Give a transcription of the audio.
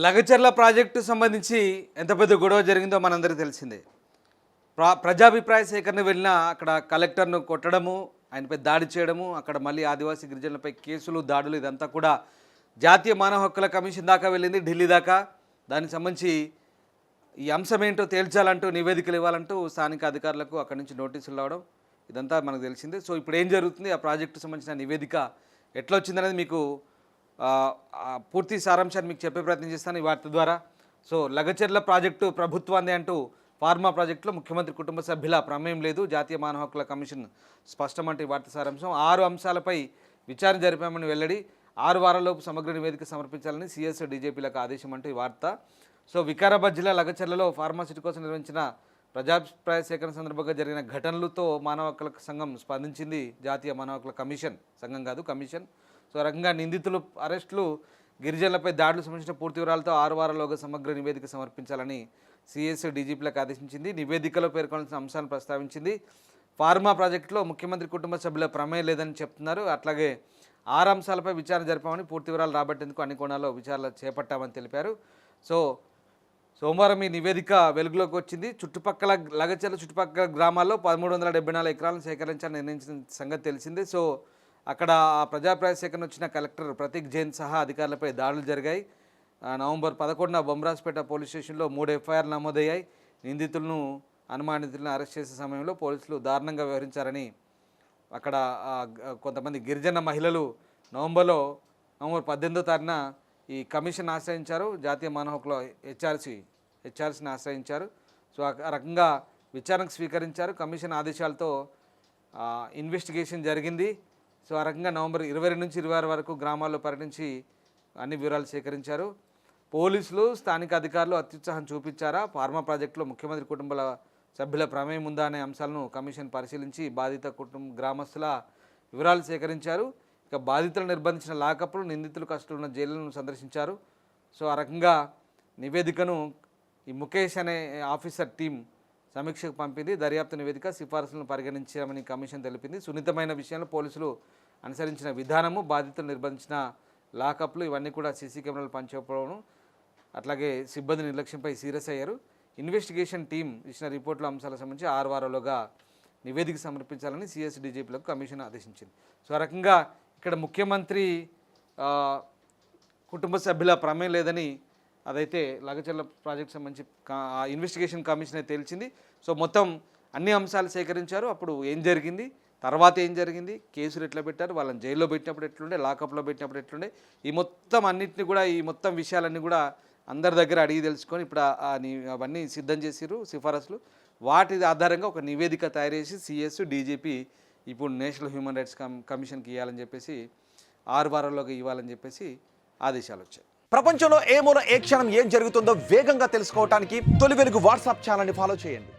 Lagacharla project సంబంధించి ఎంత పెద్ద గొడవ జరిగిందో మనందరికీ తెలిసిందే. ప్రజాభిప్రాయ సేకరణ వెళ్ళినా అక్కడ కలెక్టర్ను కొట్టడము, ఆయనపై దాడి చేయడము, అక్కడ మళ్ళీ ఆదివాసీ గిరిజనులపై కేసులు, దాడులు, ఇదంతా కూడా జాతీయ మానవ హక్కుల కమిషన్ దాకా వెళ్ళింది, ఢిల్లీ దాకా. దానికి సంబంధించి ఈ అంశం ఏంటో తేల్చాలంటూ నివేదికలు ఇవ్వాలంటూ స్థానిక అధికారులకు అక్కడి నుంచి నోటీసులు రావడం, ఇదంతా మనకు తెలిసిందే. సో ఇప్పుడు ఏం జరుగుతుంది, ఆ ప్రాజెక్టు సంబంధించిన నివేదిక ఎట్లా వచ్చిందనేది మీకు పూర్తి సారాంశాన్ని మీకు చెప్పే ప్రయత్నం చేస్తాను ఈ వార్త ద్వారా. సో లగచర్ల ప్రాజెక్టు ప్రభుత్వాన్ని అంటూ ఫార్మా ప్రాజెక్టులో ముఖ్యమంత్రి కుటుంబ సభ్యుల ప్రమేయం లేదు, జాతీయ మానవ హక్కుల కమిషన్ స్పష్టమంటే వార్త సారాంశం. 6 అంశాలపై విచారణ జరిపామని వెల్లడి, 6 వారాల్లోపు సమగ్ర నివేదిక సమర్పించాలని సిఎస్ డీజీపీలకు ఆదేశం అంటూ ఈ వార్త. సో వికారాబాద్ జిల్లా లగచర్లలో ఫార్మాసిటీ కోసం నిర్వహించిన ప్రజాభిప్రాయ సేకరణ సందర్భంగా జరిగిన ఘటనలతో మానవ హక్కుల సంఘం స్పందించింది. జాతీయ మానవ హక్కుల కమిషన్, సంఘం కాదు కమిషన్. సో రకంగా నిందితులు అరెస్టులు, గిరిజనులపై దాడులు సంబంధించిన పూర్తి వివరాలతో 6 వారాల్లోగా సమగ్ర నివేదిక సమర్పించాలని సిఎస్ డీజీపీలకు ఆదేశించింది. నివేదికలో పేర్కొనాల్సిన అంశాలను ప్రస్తావించింది. ఫార్మా ప్రాజెక్టులో ముఖ్యమంత్రి కుటుంబ సభ్యుల ప్రమేయం లేదని చెప్తున్నారు. అట్లాగే 6 అంశాలపై విచారణ జరిపామని, పూర్తి వివరాలు రాబట్టేందుకు అన్ని కోణాల్లో విచారణ చేపట్టామని తెలిపారు. సో సోమవారం ఈ నివేదిక వెలుగులోకి వచ్చింది. లగచర్ల చుట్టుపక్కల గ్రామాల్లో 1374 ఎకరాలను సేకరించాలని నిర్ణయించిన సంగతి తెలిసిందే. సో అక్కడ ప్రజాభిప్రాయ సేకరణ వచ్చిన కలెక్టర్ ప్రతీక్ జైన్ సహా అధికారులపై దాడులు జరిగాయి. నవంబర్ 11న బొమ్రాజ్పేట పోలీస్ స్టేషన్లో 3 ఎఫ్ఐఆర్లు నమోదయ్యాయి. అనుమానితులను అరెస్ట్ చేసే సమయంలో పోలీసులు దారుణంగా వ్యవహరించారని అక్కడ కొంతమంది గిరిజన మహిళలు నవంబర్ 18వ తారీఖున ఈ కమిషన్ ఆశ్రయించారు. జాతీయ మానవ హక్కుల హెచ్ఆర్సీని ఆశ్రయించారు. సో ఆ రకంగా విచారణకు స్వీకరించారు. కమిషన్ ఆదేశాలతో ఇన్వెస్టిగేషన్ జరిగింది. సో ఆ రకంగా నవంబర్ 22 నుంచి 26 వరకు గ్రామాల్లో పర్యటించి అన్ని వివరాలు సేకరించారు. పోలీసులు, స్థానిక అధికారులు అత్యుత్సాహం చూపించారా, ఫార్మా ప్రాజెక్టులో ముఖ్యమంత్రి కుటుంబాల సభ్యుల ప్రమేయం ఉందా అనే అంశాలను కమిషన్ పరిశీలించి బాధిత గ్రామస్తుల వివరాలు సేకరించారు. ఇక బాధితులు నిర్బంధించిన లాకప్లు, నిందితులు కస్టడీలో ఉన్న జైళ్లను సందర్శించారు. సో ఆ రకంగా నివేదికను ఈ ముఖేష్ అనే ఆఫీసర్ టీం సమీక్షకు పంపింది. దర్యాప్తు నివేదిక సిఫారసులను పరిగణించామని కమిషన్ తెలిపింది. సున్నితమైన విషయంలో పోలీసులు అనుసరించిన విధానము, బాధితులు నిర్బంధించిన లాకప్లు, ఇవన్నీ కూడా సీసీ కెమెరాలు పనిచేయకపోవడం, అట్లాగే సిబ్బంది నిర్లక్ష్యంపై సీరియస్ అయ్యారు. ఇన్వెస్టిగేషన్ టీం ఇచ్చిన రిపోర్టుల అంశాలకు సంబంధించి 6 వారాల్లోగా నివేదిక సమర్పించాలని సిఎస్ డీజీపీలకు కమిషన్ ఆదేశించింది. సో ఆ రకంగా ఇక్కడ ముఖ్యమంత్రి కుటుంబ సభ్యుల ప్రమేయం లేదని అదైతే లగచర్ల ప్రాజెక్ట్ సంబంధించి ఇన్వెస్టిగేషన్ కమిషన్ అయితే తేల్చింది. సో మొత్తం అన్ని అంశాలు సేకరించారు. అప్పుడు ఏం జరిగింది, తర్వాత ఏం జరిగింది, కేసులు ఎట్లా పెట్టారు, వాళ్ళని జైల్లో పెట్టినప్పుడు ఎట్లుండే, లాకప్లో పెట్టినప్పుడు ఎట్లుండే, ఈ మొత్తం అన్నింటినీ కూడా, ఈ మొత్తం విషయాలన్నీ కూడా అందరి దగ్గర అడిగి తెలుసుకొని ఇప్పుడు అవన్నీ సిద్ధం చేసిరు సిఫారసులు. వాటి ఆధారంగా ఒక నివేదిక తయారు చేసి సిఎస్ డీజీపీ ఇప్పుడు నేషనల్ హ్యూమన్ రైట్స్ కమిషన్కి ఇవ్వాలని చెప్పేసి 6 వారాల్లోకి ఇవ్వాలని చెప్పేసి ఆదేశాలు వచ్చాయి. ప్రపంచంలో ఏ మూల ఏ క్షణం ఏం జరుగుతుందో వేగంగా తెలుసుకోవడానికి తొలి వెలుగు వాట్సాప్ ఛానల్ని ఫాలో చేయండి.